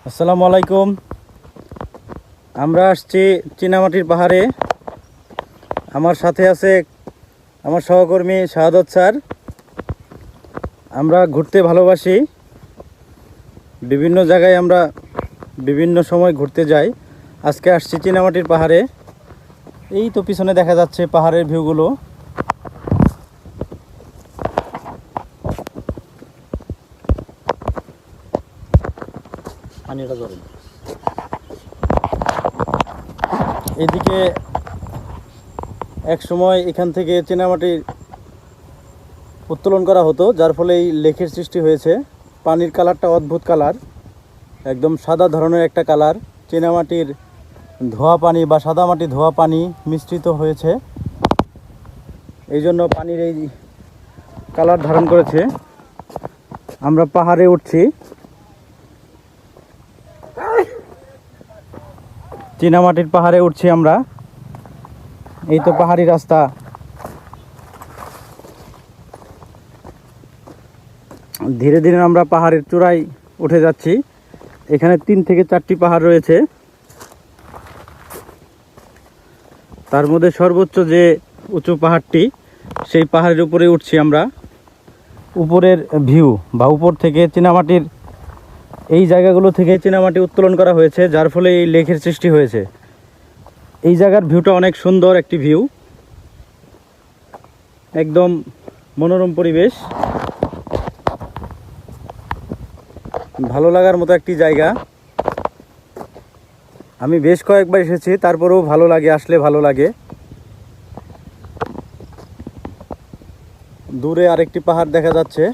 আসসালামু আলাইকুম। আমরা আসছি চীনামাটির পাহাড়ে। আমার সাথে আছে আমার সহকর্মী শাহাদত স্যার। আমরা ঘুরতে ভালোবাসি, বিভিন্ন জায়গায় আমরা বিভিন্ন সময় ঘুরতে যাই। আজকে আসছি চীনামাটির পাহাড়ে। এই তো পিছনে দেখা যাচ্ছে পাহাড়ের ভিউগুলো। পানিটা ধরেন। এদিকে এক সময় এখান থেকে চীনামাটির উত্তোলন করা হতো, যার ফলে এই লেকের সৃষ্টি হয়েছে। পানির কালারটা অদ্ভুত কালার, একদম সাদা ধরনের একটা কালার। চীনামাটির ধোয়া পানি বা সাদা মাটি ধোয়া পানি মিশ্রিত হয়েছে, এই জন্য পানির এই কালার ধারণ করেছে। আমরা পাহাড়ে উঠছি, চীনামাটির পাহাড়ে উঠছি আমরা। এই তো পাহাড়ি রাস্তা। ধীরে ধীরে আমরা পাহাড়ের চূড়ায় উঠে যাচ্ছি। এখানে 3 থেকে 4টি পাহাড় রয়েছে, তার মধ্যে সর্বোচ্চ যে উঁচু পাহাড়টি, সেই পাহাড়ের উপরে উঠছি আমরা। উপরের ভিউ বা উপর থেকে চীনামাটির এই জায়গাগুলো থেকে চীনামাটি উত্তোলন করা হয়েছে, যার ফলে এই লেকের সৃষ্টি হয়েছে। এই জায়গার ভিউটা অনেক সুন্দর একটি ভিউ, একদম মনোরম পরিবেশ, ভালো লাগার মতো একটি জায়গা। আমি বেশ কয়েকবার এসেছি, তারপরেও ভালো লাগে, আসলে ভালো লাগে। দূরে আরেকটি পাহাড় দেখা যাচ্ছে।